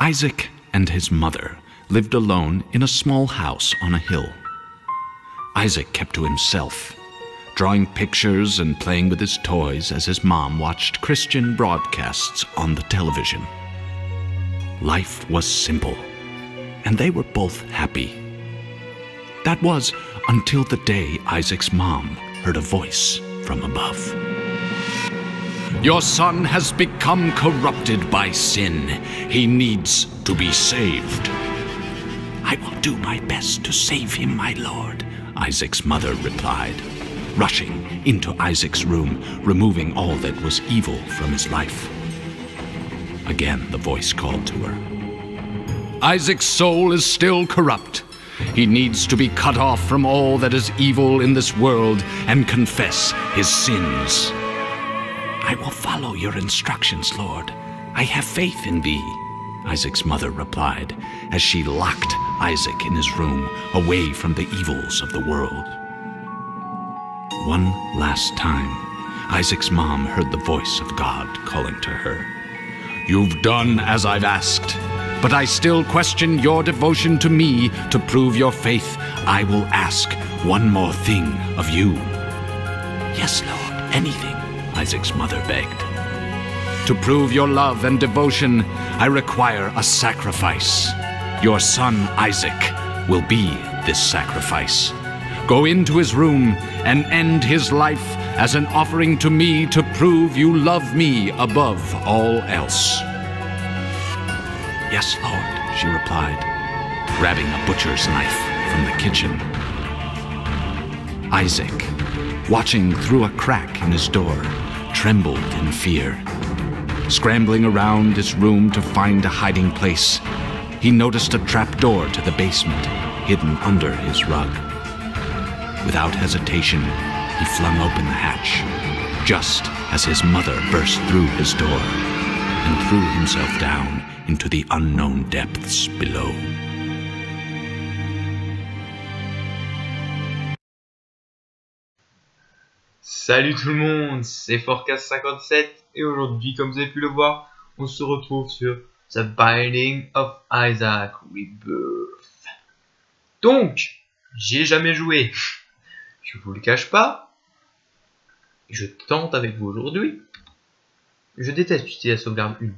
Isaac and his mother lived alone in a small house on a hill. Isaac kept to himself, drawing pictures and playing with his toys as his mom watched Christian broadcasts on the television. Life was simple, and they were both happy. That was until the day Isaac's mom heard a voice from above. "Your son has become corrupted by sin. He needs to be saved." "I will do my best to save him, my lord," Isaac's mother replied, rushing into Isaac's room, removing all that was evil from his life. Again, the voice called to her. "Isaac's soul is still corrupt. He needs to be cut off from all that is evil in this world and confess his sins." "I will follow your instructions, Lord. I have faith in thee," Isaac's mother replied, as she locked Isaac in his room, away from the evils of the world. One last time, Isaac's mom heard the voice of God calling to her. "You've done as I've asked, but I still question your devotion to me. To prove your faith, I will ask one more thing of you." "Yes, Lord, anything," Isaac's mother begged. "To prove your love and devotion, I require a sacrifice. Your son Isaac will be this sacrifice. Go into his room and end his life as an offering to me to prove you love me above all else." "Yes, Lord," she replied, grabbing a butcher's knife from the kitchen. Isaac, watching through a crack in his door, trembled in fear. Scrambling around his room to find a hiding place, he noticed a trapdoor to the basement hidden under his rug. Without hesitation, he flung open the hatch, just as his mother burst through his door and threw himself down into the unknown depths below. Salut tout le monde, c'est Forecast57 et aujourd'hui, comme vous avez pu le voir, on se retrouve sur The Binding of Isaac Rebirth. Donc, j'y ai jamais joué, je vous le cache pas, je tente avec vous aujourd'hui. Je déteste utiliser la sauvegarde 1,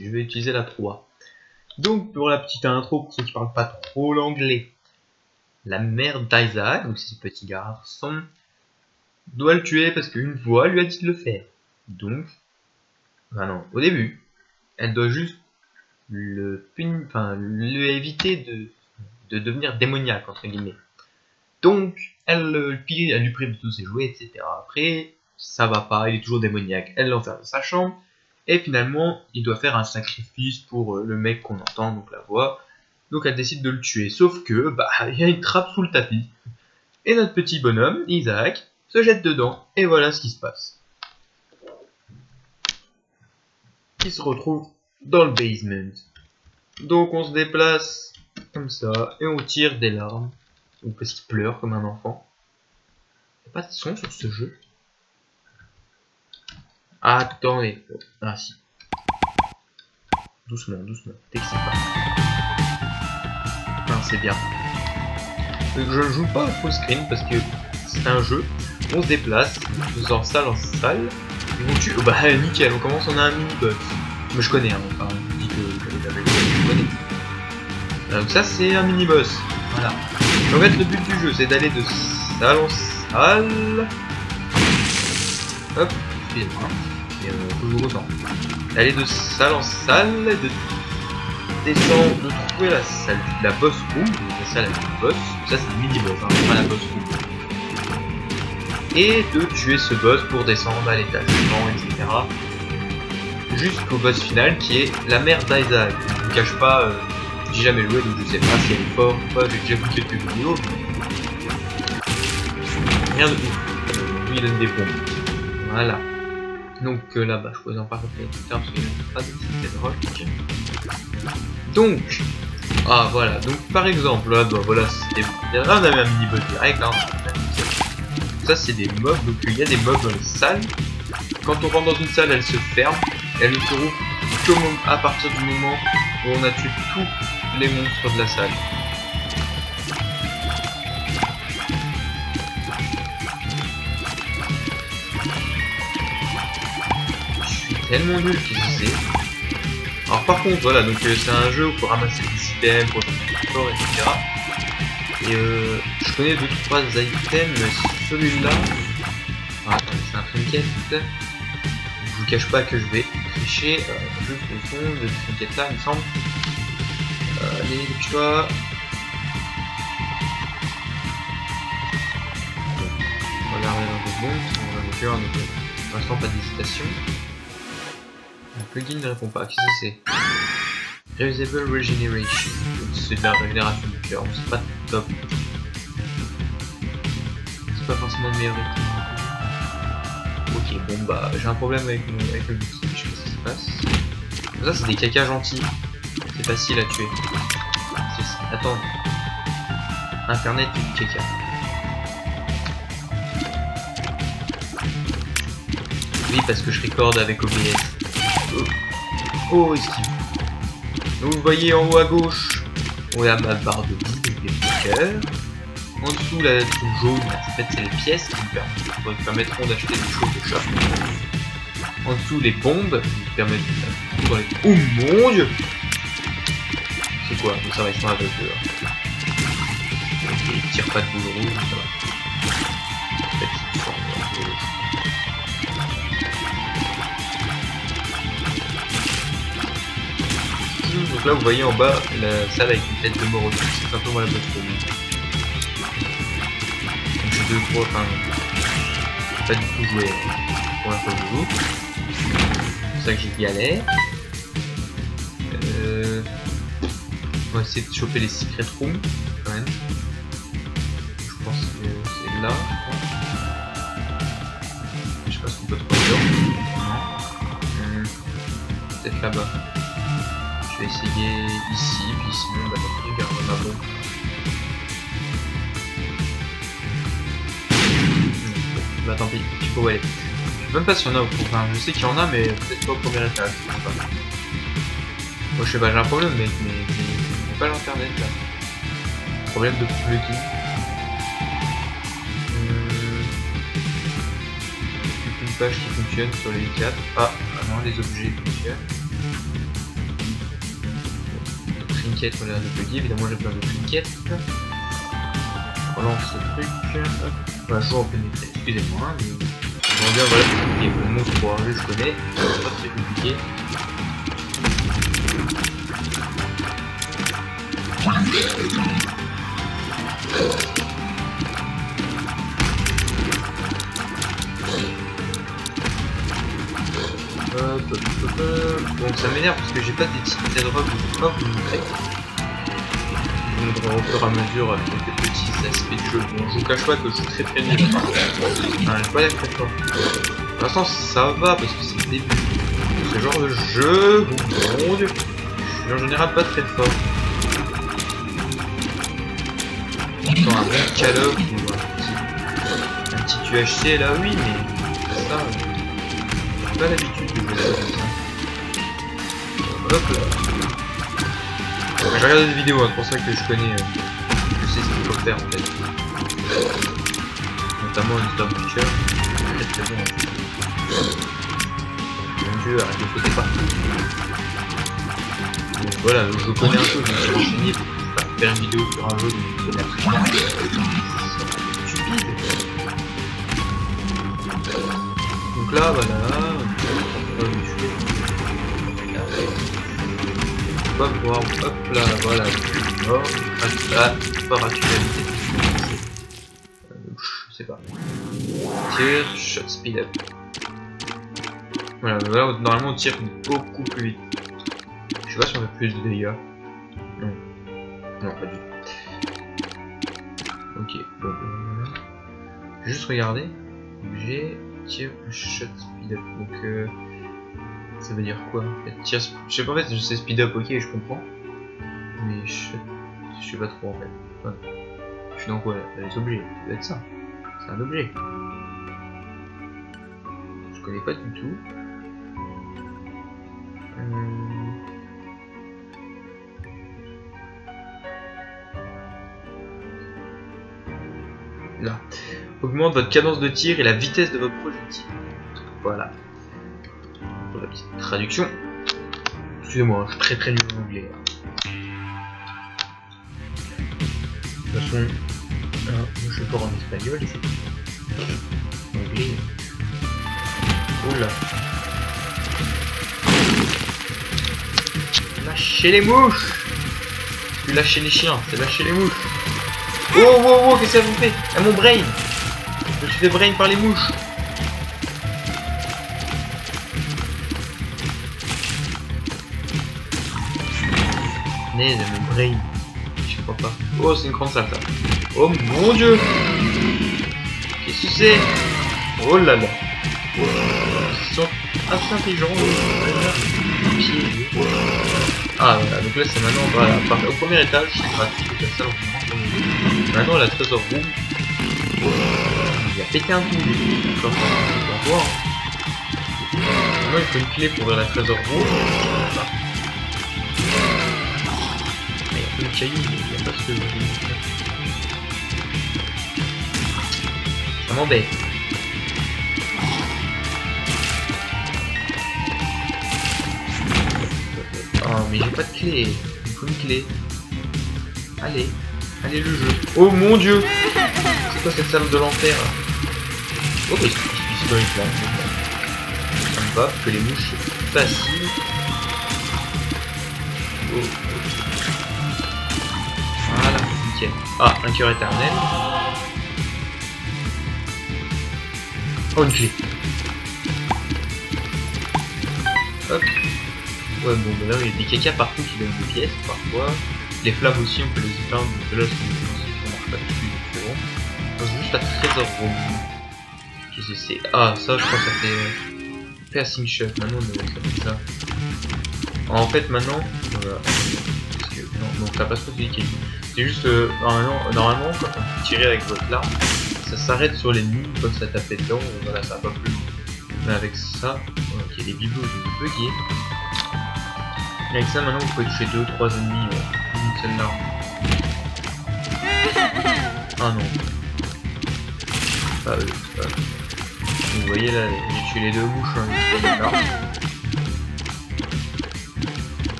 je vais utiliser la 3. Donc, pour la petite intro, pour ceux qui parlent pas trop l'anglais, la mère d'Isaac, donc c'est ce petit garçon, doit le tuer parce qu'une voix lui a dit de le faire. Donc, bah non, au début, elle doit juste lui éviter de devenir démoniaque, entre guillemets. Donc, elle lui prive de tous ses jouets, etc. Après, ça va pas, il est toujours démoniaque. Elle l'enferme dans sa chambre, et finalement, il doit faire un sacrifice pour le mec qu'on entend, donc la voix. Donc, elle décide de le tuer. Sauf que, bah, il y a une trappe sous le tapis. Et notre petit bonhomme, Isaac, se jette dedans, et voilà ce qui se passe. Il se retrouve dans le basement. Donc on se déplace comme ça, et on tire des larmes. Donc parce qu'il pleure comme un enfant. Il n'y a pas de son sur ce jeu. Attendez. Ah si. Doucement, doucement. Dès que c'est pas. Non, c'est bien. Donc je ne joue pas au full screen parce que c'est un jeu. On se déplace, en salle en salle, on tue. Bah nickel, on commence, on a un mini-boss. Mais je connais, hein, enfin, je dis que je connais. Donc ça c'est un mini-boss, voilà. En fait le but du jeu c'est d'aller de salle en salle. Hop, excusez-moi, et toujours autant. D'aller de salle en salle, de descendre, de trouver la boss room, la salle avec le boss. Ça c'est un mini-boss, hein, pas la boss room. Et de tuer ce boss pour descendre à l'étage suivant, etc. Jusqu'au boss final qui est la mère d'Isaac. Je ne vous cache pas, j'ai jamais joué donc je sais pas si elle est forte ou pas, j'ai déjà vu quelques vidéos. Rien de ouf. Lui il donne des bombes. Voilà. Donc là-bas, je pourrais en parler plus tard parce qu'il n'y a pas de rock. Donc, ah voilà, donc par exemple, là, bah, voilà, là on avait un mini-boss direct, hein. Ça c'est des mobs, donc il y a des mobs dans les salles. Quand on rentre dans une salle, elle se ferme, elle ne se rouvre à partir du moment où on a tué tous les monstres de la salle. Je suis tellement nul, qu'est-ce que c'est? Alors par contre, voilà, donc c'est un jeu où il faut ramasser des items pour être plus fort, etc. Et je connais 2-3 items, mais celui-là... Ah, attendez, c'est un trinket. Je vous cache pas que je vais tricher juste le son de ce trinket là, il me semble. Allez, dépêche-toi. On va regarder dans 2 secondes, on va le cœur, donc pour l'instant pas d'hésitation. Le plugin ne répond pas, qu'est-ce que c'est? Reusable Regeneration, c'est de la régénération du cœur, c'est pas top. C'est pas forcément le meilleur item. Ok, bon bah j'ai un problème avec le bouclier, je sais pas ce qui se passe. Ça c'est des cacas gentils, c'est facile à tuer. Attends, internet et du caca. Oui, parce que je recorde avec OBS. Oh, esquive. Donc vous voyez en haut à gauche, on a ma barre de vie, donc les bloqueurs. En dessous, la lettre jaune, en fait, c'est les pièces qui me permettront d'acheter des choses de chat. En dessous, les bombes qui me permettent de... Oh mon dieu! C'est quoi? Ça va, ils sont à vapeur. Ok, ils tirent pas de boule rouge, ça va. En fait, ils sont donc là, vous voyez en bas la salle avec une tête de mort au-dessus, c'est simplement la plateforme. Donc j'ai 2 fois, enfin, pas du tout joué pour la fois que je joue. C'est pour ça que j'y galère. On va essayer de choper les secret rooms quand même. Je pense que c'est là. Je sais pas ce qu'on peut trouver là. Peut-être là-bas. Je vais essayer ici, puis sinon bah tant pis, garde ma bombe. Bah tant pis, il faut aller. Je sais même pas s'il y en a au fond. Enfin, je sais qu'il y en a, mais peut-être pas au premier étage. Moi je sais pas, j'ai un problème avec mes pages internet là. Problème de plugin. Une page qui fonctionne sur les 4. Ah non, les objets fonctionnent. Trinket, on a le plugin, évidemment j'ai plein de trinkets. On relance ce truc. Hop. Voilà, toujours en pénétrer, excusez-moi. Mais... Bon, bien voilà, c'est le monstre pour un jeu, je connais. C'est pas très compliqué. Bon, ça m'énerve parce que j'ai pas des petites drogues ou pas vous montrer. Je vous montrerai au fur et à mesure quelques petits aspects du jeu. Bon, je vous cache pas que je suis très nul. Enfin, j'ai pas l'air très fort. Pour l'instant, ça va parce que c'est le début. Ce genre de jeu, mon dieu, je suis en général pas très fort. Dans un bon caloc ou un petit UHC là, oui, mais ça, j'ai pas l'habitude de jouer comme ça. Hop là. J'ai regardé des vidéos, hein, c'est pour ça que je connais, je sais ce qu'il faut faire en fait. Notamment une Storm Butcher, très très bon. Mon dieu, arrête de sauter partout. Donc voilà, je connais un peu, je me suis renseigné pour faire une vidéo sur un jeu, donc je connais absolument. Stupide. Donc là, voilà, on va pas pouvoir, hop là, voilà, mort, hop là, pas actualité. Je sais pas. Tire, shot, speed up. Voilà, là normalement on tire beaucoup plus vite. Je sais pas si on fait plus de dégâts. Non. Non, pas du tout. Ok, bon, voilà. Je vais juste regarder. Objet, tire, shot, speed up. Donc, ça veut dire quoi en fait? Tire, je sais pas en fait, je sais speed up, ok, je comprends. Mais je sais pas trop en fait. Voilà. Je suis dans quoi là? Les objets, ça doit être ça. C'est un objet. Je connais pas du tout. Là. Augmente votre cadence de tir et la vitesse de votre projectile. Voilà. Pour la petite traduction. Excusez-moi, je suis très nul en anglais. De toute façon, je suis fort en espagnol, c'est tout. Anglais. Oula. Lâchez les mouches! C'est plus lâcher les chiens, c'est lâcher les mouches. Oh, oh, oh, qu'est-ce que ça vous fait? Ah, mon brain! Je me suis fait brain par les mouches. Naise, mon brain. Je crois pas. Oh, c'est une grande salle ça. Oh mon dieu! Qu'est-ce que c'est? Oh là là! Ils sont assez intelligents. Ah voilà, donc là c'est maintenant, voilà, au premier étage, c'est gratuit, donc la salle on maintenant la trésor room. Il a pété un coup, d'accord, on va voir. Maintenant il faut une clé pour ouvrir la trésor room. Voilà. Il y a peu de cailloux, mais il n'y a pas ce que je veux dire. Ça m'embête. Oh mais j'ai pas de clé, il faut une clé. Allez, allez le jeu. Oh mon dieu! C'est quoi cette salle de l'enfer? Oh mais c'est historique là. Ça me va, que les mouches c'est facile. Oh. Voilà, nickel. Ah, un cœur éternel. Oh une clé. Hop. Ouais bon bah là il y a des caca partout qui donnent des pièces parfois. Les flammes aussi on peut les éteindre, donc là ça marche pas dessus donc c'est bon. C'est juste la trésor room. Qu'est-ce que c'est? Ah ça je crois que ça fait piercing shot, maintenant ça fait ça. En fait maintenant, voilà. Parce que, non, ça passe pas du tout. C'est juste normalement quand on tire avec votre arme, ça s'arrête sur l'ennemi, comme ça tapait dedans, voilà ça va pas plus loin. Mais avec ça, ok les bibelots je vais bugger. Avec ça maintenant vous pouvez toucher 2-3 ennemis d'une seule arme. Ah non. Ah oui, c'est pas. Vous voyez là, j'ai tué les deux mouches avec une arme.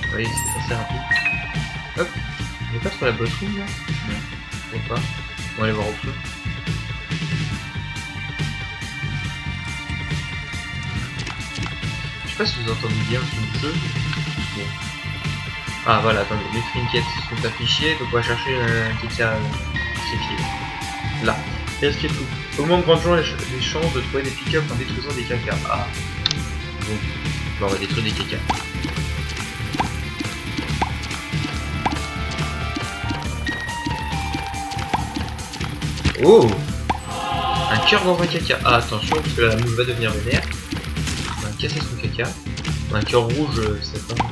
Vous voyez c'est assez rapide. Hop, on est pas sur la boss room là? Non, je sais pas. On va aller voir au feu. Je sais pas si vous entendez bien sur le jeu. Bon. Ah voilà, attendez, les trinkets sont affichés, donc on va chercher un caca sacrifié. Là. Et ce qui est tout. Augmente grandement les chances de trouver des pick-up en détruisant des cacas. Ah. Bon. Bon, on va détruire des cacas. Oh! Un cœur dans un caca. Ah, attention, parce que là, la mouche va devenir vénère. On va casser son caca. Un cœur rouge, c'est pas.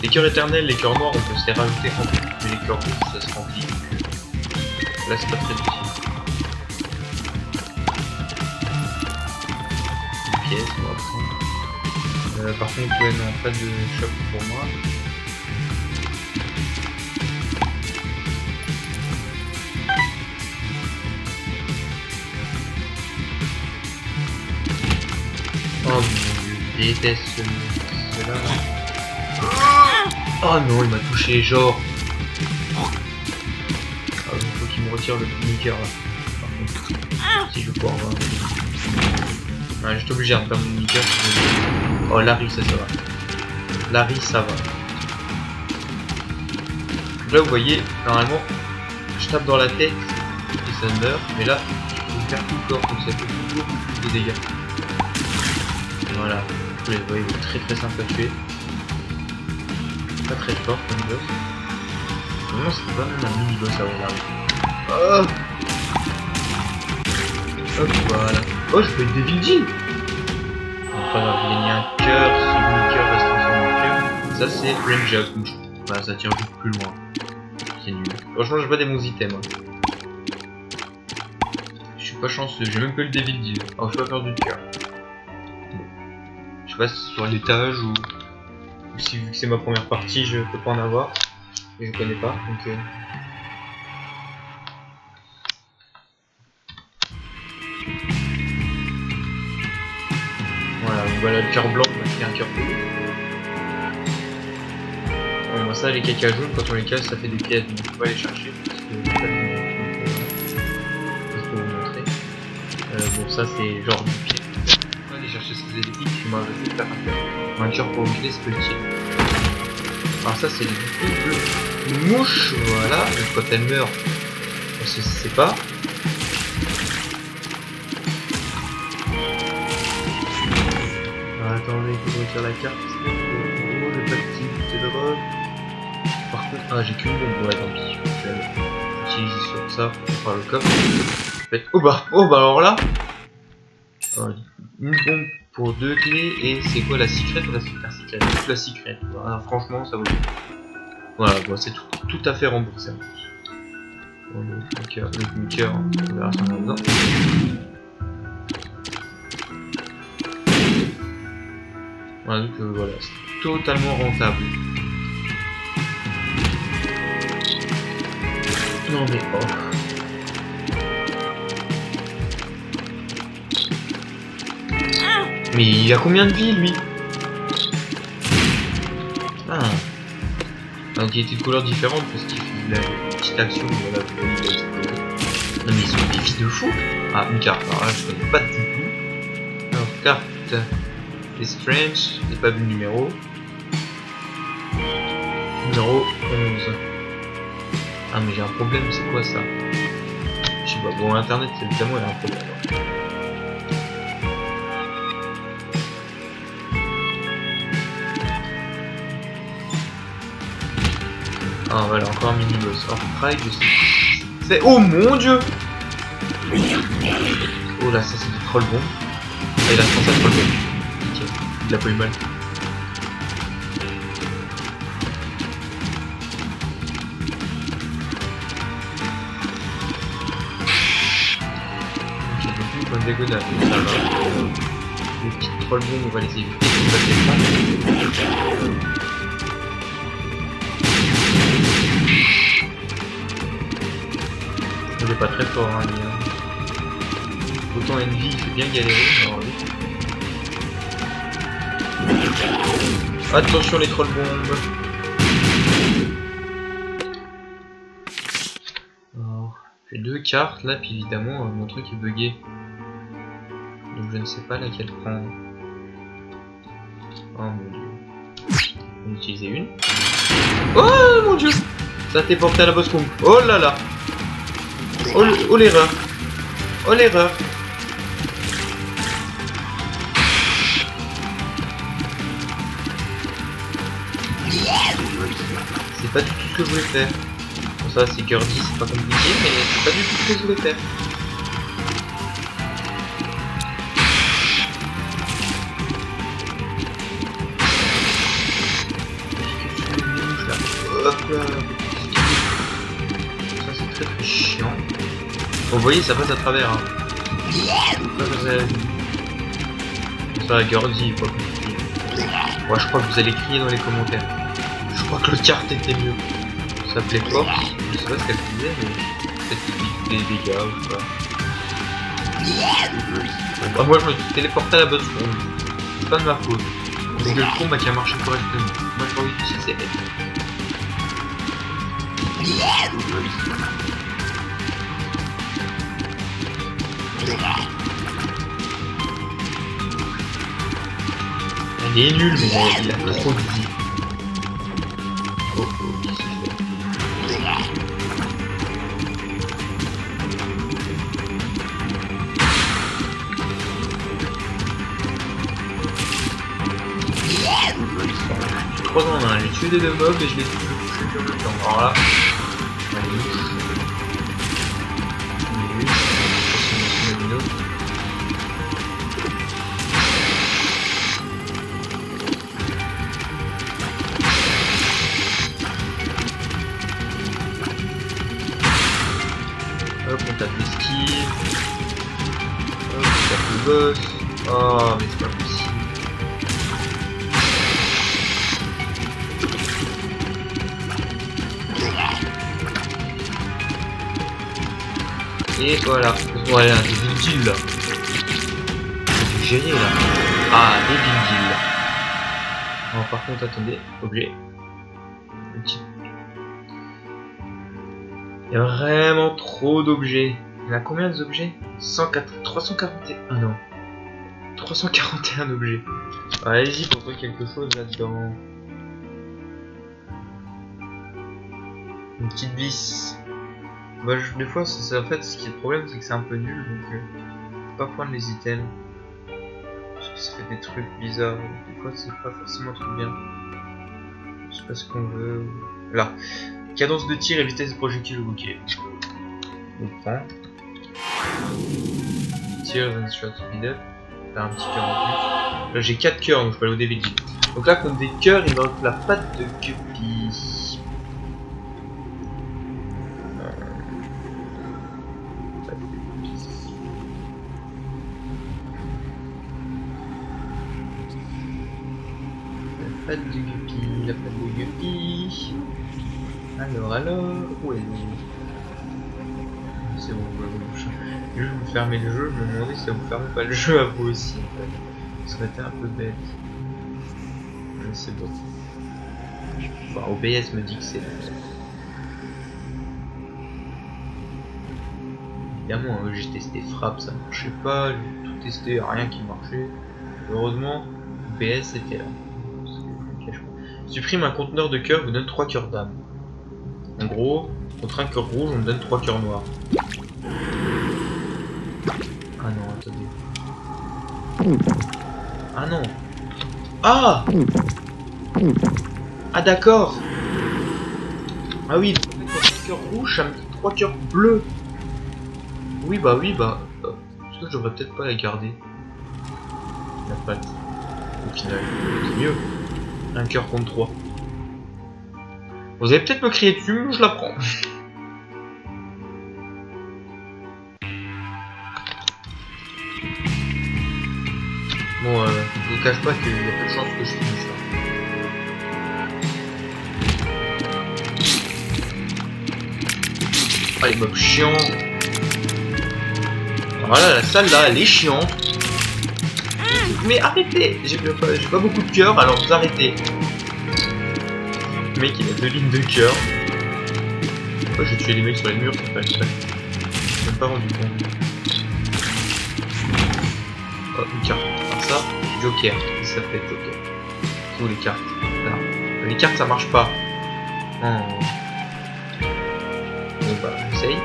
Les cœurs éternels, les cœurs noirs, on peut se les rajouter en plus. Mais les cœurs rouges, ça se remplit. Là, c'est pas très utile. Une pièce, on va prendre. Par contre, ouais, non, pas de shop pour moi. Oh mon dieu, je déteste cela. Oh non, il m'a touché, genre. Ah, il faut qu'il me retire le mini-cœur là. Par contre, si je veux pouvoir avoir. Ouais, je suis obligé de faire mon mini-cœur. Oh, Larry, ça va. Larry, ça va. Là, vous voyez, normalement, je tape dans la tête et ça meurt. Mais là, je peux faire tout le corps, donc ça fait toujours plus de dégâts. Voilà, vous les voyez, il est très simple à tuer. Pas très fort comme boss. Vraiment, c'est pas même un mini boss à voir. Oh hop, voilà. Oh, je peux être Devil Jin. Pas grave, j'ai gagné un cœur. Si le mini-cœur reste transformé en cœur, ça c'est Range Out. Voilà, ça tire juste plus loin. C'est nul. Franchement, j'ai pas des bons items. Je suis pas chanceux, j'ai même pas le Devil Jin. Alors, je vais pas perdu de cœur. sais pas si c'est sur l'étage ou si vu que c'est ma première partie, je peux pas en avoir. Et je connais pas, donc voilà, donc voilà le cœur blanc, on va faire un cœur bleu. Bon, bah ça, les caca jaunes, quand on les casse, ça fait des pièces, donc on va les chercher. Parce que je peux vous montrer. Bon, ça, c'est genre du pied. On va aller chercher ces électriques, puis moi, je vais faire un cœur. Un cœur pour oublier ce petit. Alors, ça, c'est des mouches, voilà. Donc, quand elles meurent, on se sait pas. Alors, attendez, il faut que je retire la carte. Oh, le petit bouteille de drogue. Par contre, ah, j'ai qu'une bombe, ouais, tant pis. Je vais utiliser sur ça pour faire le coffre. Oh bah alors là, une bombe pour 2 clés et c'est quoi la secret ou la super secret? La secret. Voilà, franchement, ça vaut le coup. Voilà, bon, c'est tout à fait remboursé. Bon, le cœur, on verra si on en a besoin. Voilà, donc voilà, c'est totalement rentable. Non mais oh. Mais il a combien de vie lui? Ah. Donc il était de couleurs différentes parce qu'il fait la petite action, voilà, non mais ils ont des vies de fou. Ah, une carte, alors là je connais pas du tout. Alors carte est strange, j'ai pas vu le numéro. Numéro 11. Ah mais j'ai un problème, c'est quoi ça? Je sais pas, bon internet évidemment il y a un problème. Ah voilà, encore un mini-boss. Or, Pride, c'est... Oh mon dieu! Oh là, ça c'est du troll bomb. Ah, il a pensé à troll bomb. Ok, il a pas eu mal. Ok, donc une bonne dégonade, ça va. Les petites troll bombs, on va les éviter. On va les prendre. Il est pas très fort, hein, lui. Autant Envy, il fait bien galérer. Alors, oui. Attention les troll bombes. Alors, j'ai 2 cartes là, puis évidemment, mon truc est bugué. Donc je ne sais pas laquelle prendre. Oh mon dieu. On va utiliser une. Oh mon dieu! Ça t'est porté à la boss room. Oh là là! Oh l'erreur! Oh l'erreur! C'est pas du tout ce que je voulais faire. Bon ça c'est cœur 10, c'est pas compliqué, mais c'est pas du tout ce que je voulais faire. Hop là. Ça c'est très chiant. Bon, vous voyez, ça passe à travers. Hein. Ça a Gordy, quoi. Ouais, je crois que vous allez crier dans les commentaires. Je crois que le carte était mieux. Ça s'appelait Force. Je sais pas ce qu'elle disait, mais peut-être qu'il fait des dégâts ou pas. Bah, moi, je me suis téléporté à la bonne seconde. C'est pas de ma faute. C'est que le combat qui a marché correctement. Moi, j'ai pas envie de pousser ses aides. Elle est nulle, mais il a trop de vie. Oh oh, qu'est-ce qu'il fait? J'ai 3 en 1, j'ai tué des 2 mobs et je les ai touchés sur le temps. Alors là, hop, on tape l'esquive. Hop, on tape le boss. Oh, mais c'est pas possible. Et voilà. Voilà, des vigiles là. C'est du gérer là. Ah, des vigiles. Alors par contre, attendez, objet. Il y a vraiment trop d'objets. Il y en a combien d'objets? 341. Ah non. 341 objets. Allez-y pour trouver quelque chose là-dedans. Une petite vis. Bah, des fois, c'est en fait ce qui est le problème, c'est que c'est un peu nul, donc faut pas prendre les items. Parce que ça fait des trucs bizarres. Des fois, c'est pas forcément trop bien. Je sais pas ce qu'on veut. Là. Cadence de tir et vitesse de projectile, ok. On prend. Tir, then shot speed up. Là, un petit cœur en plus. Là, j'ai 4 cœurs, donc je peux aller au DVD. Donc là, contre des cœurs, il manque la patte de Guppy. La patte de Guppy, la patte de Guppy. Alors, où est-elle? C'est bon, je vais vous fermer le jeu, je me demandais si ça vous fermait pas le jeu à vous aussi en fait. Ça aurait été un peu bête. Mais c'est bon. Bon, OBS me dit que c'est bon. Évidemment, j'ai testé frappe, ça marchait pas, j'ai tout testé, rien qui marchait. Heureusement, OBS était là. Supprime un conteneur de cœur, vous donne 3 cœurs d'âme. En gros, contre un cœur rouge, on me donne 3 cœurs noirs. Ah non, attendez. Ah non. Ah! Ah d'accord. Ah oui, contre un cœur rouge, ça me donne 3 cœurs bleus. Oui, bah. Est-ce que je devrais peut-être pas la garder? La patte. Au final, c'est mieux. Un cœur contre 3. Vous allez peut-être me crier dessus, mais je la prends. Bon, je vous cache pas qu'il y a peu de chance que je finisse ça. Ah, les mobs chiants. Voilà, la salle là, elle est chiante. Mais arrêtez! J'ai pas beaucoup de cœur, alors vous arrêtez. Le mec il a 2 lignes de cœur. Pourquoi j'ai tué les mecs sur les murs, c'est pas exprès. Je même pas rendu compte. Oh, une carte. Alors ça, Joker. Ça s'appelle Joker. Où les cartes? Là. Les cartes ça marche pas. Oh. Bon bah, j'essaye.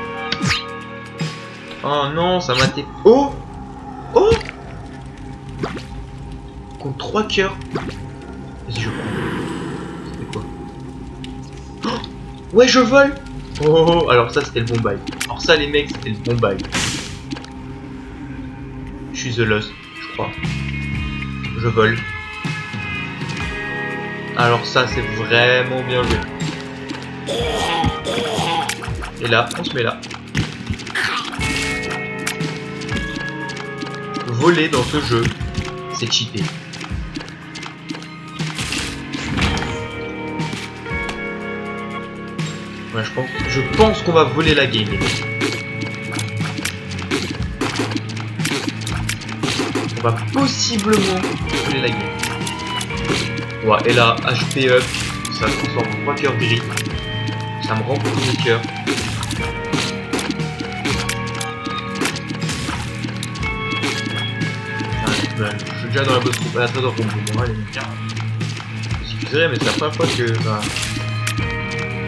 Oh non, ça m'a été. Oh! Oh! Contre 3 cœurs. Vas-y, je prends. C'était quoi? Oh ouais, je vole! Oh, alors ça, c'était le bon bail. Alors ça, les mecs, c'était le bon bail. Je suis The Lost, je crois. Je vole. Alors ça, c'est vraiment bien joué. Et là, on se met là. Voler dans ce jeu, c'est cheaté. Ouais, je pense qu'on va voler la game. On va possiblement voler la game. Ouais, et là, HP up, ça transforme en 3 cœurs gris. Ça me remplit de cœurs. Je suis déjà dans la bonne troupe. Ah, ça doit tomber. Bon, allez, bien. Excusez, mais c'est la première fois que. Enfin,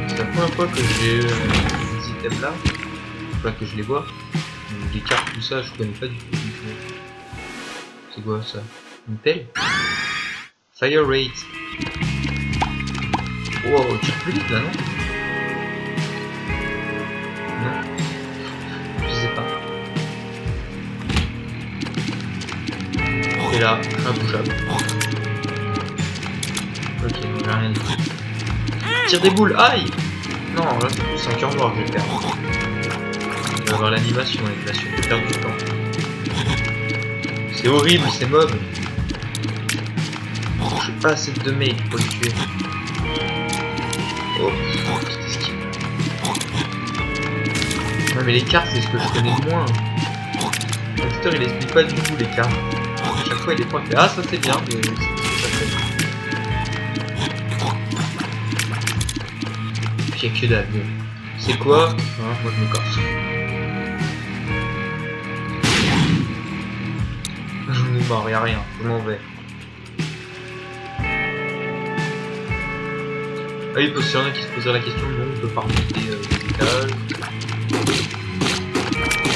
c'est la première fois que j'ai ces items là. Enfin, que je les vois. Les cartes, tout ça, je connais pas du tout. C'est quoi ça? Une pelle? Fire rate. Wow, on tire plus vite là, non? Non. Je sais pas. Et là, imbougeable. Ok, on n'a rien dit. Tire des boules, aïe! Non, là c'est plus un cœur noir que je vais perdre. Je vais avoir l'animation, je vais perdre du temps. C'est horrible ces mobs. J'ai pas assez de damage pour le tuer. Oh, petite esquive. Ouais, mais les cartes, c'est ce que je connais de moins. L'éditeur, il explique pas du tout les cartes. À chaque fois, il est point. Ah, ça c'est bien, mais c'est ça fait. Puis il y a que dalle. C'est quoi hein, moi je m'écorche. J'en ai marre, y'a rien, je m'en vais. Ah oui, parce qu'il y en a qui se poseraient la question, non, on peut pas remonter les étages.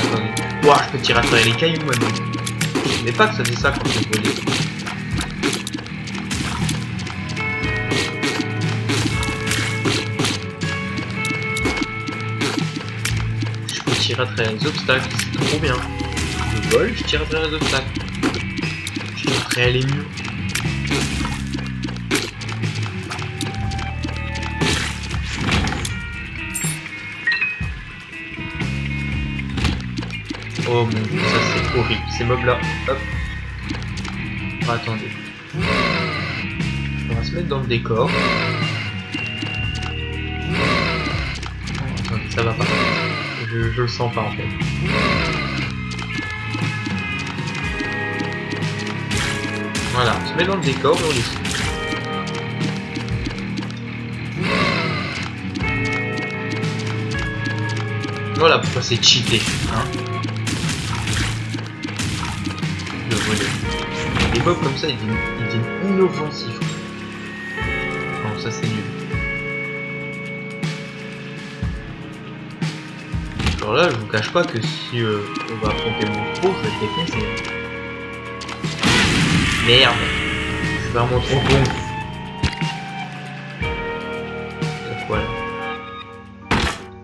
Attendez. Ouah, je peux tirer à travers les cailloux maintenant. Je savais pas que ça faisait ça quand je volais. Je peux tirer à travers les obstacles, c'est trop bien. Je vole, je tire à travers les obstacles. Je tire à travers les murs. Oh mon dieu, ça c'est horrible, ces mobs là, hop. Oh, attendez. On va se mettre dans le décor. Oh, attendez, ça va pas. Je le sens pas en fait. Voilà, on se met dans le décor et on descend. Voilà pourquoi c'est cheaté, hein. Les mobs comme ça, ils deviennent inoffensifs. Non, ça c'est nul. Alors là, je vous cache pas que si on va affronter mon pro, je vais le défoncer. Merde, je suis vraiment trop con. C'est quoi là?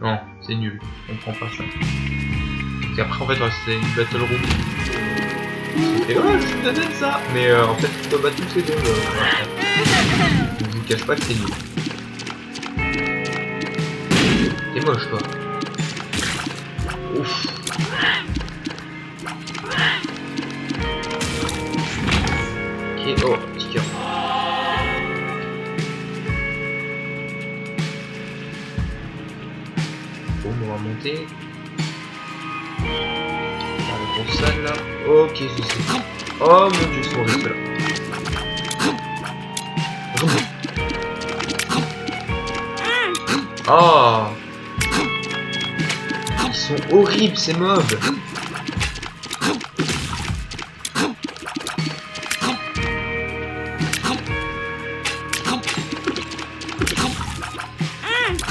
Non, c'est nul, on prend pas ça. Parce qu'après en fait, c'est une battle room. Et ouais, je suis bien ça. Mais en fait, tu dois battre tous ces deux. Je vous cache pas que c'est nul. T'es moche, toi. Ouf. Ok, oh, petit cœur. Bon, on va monter. Pour ça là. Ok, c'est ça. Oh mon dieu, ils sont horribles là. Oh, ils sont horribles ces mobs.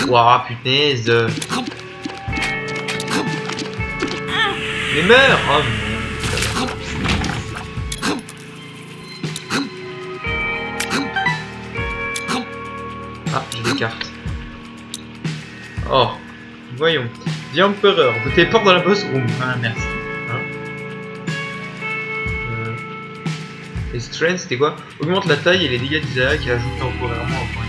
Ouah, punaise. Mais meurs! Oh ah, j'ai des cartes. Oh, voyons. The Emperor, vous téléporte dans la boss room. Ah, merci. Hein les strength, c'était quoi? Augmente la taille et les dégâts d'Isaac et ajoute temporairement un point.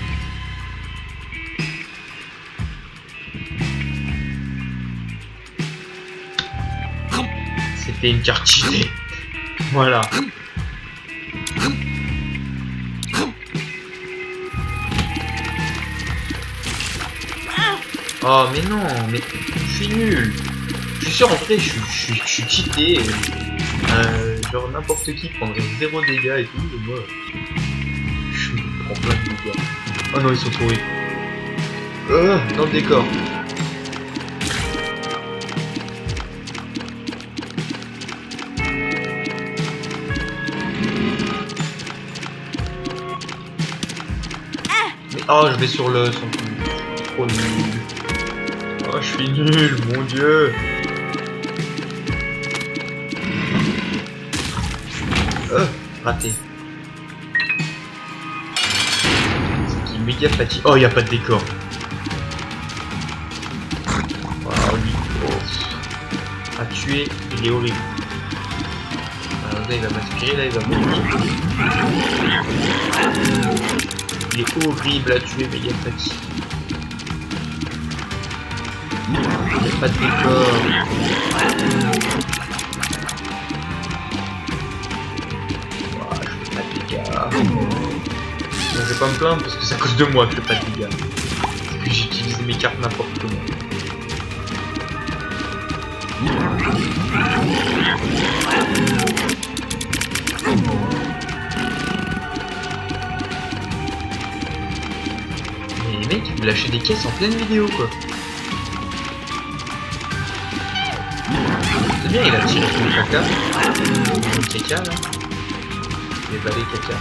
C'était une carte cheatée. Voilà. Oh mais non, mais je suis nul. Je suis sûr en vrai je suis cheaté. Genre n'importe qui prendrait 0 dégâts et tout, et moi je me prends plein de dégâts. Oh non, ils sont trop horribles. Dans le décor. Mais oh, je vais sur le son. Trop nul. Oh, je suis nul, mon dieu. Raté. C'est méga fatigué. Oh, il n'y a pas de décor. Wow, lui. Oh. À tuer, il est horrible. Alors là, il va m'aspirer, là, il va mourir. Il est horrible à tuer, méga fatigué. Il n'y a pas de décor. Je vais pas me plaindre parce que c'est à cause de moi que je fais pas de dégâts. Parce que j'ai utilisé mes cartes n'importe comment. Mais les mecs, ils vous lâchez des caisses en pleine vidéo quoi. C'est bien, il a tiré sur le caca. Le caca là. Les balais caca.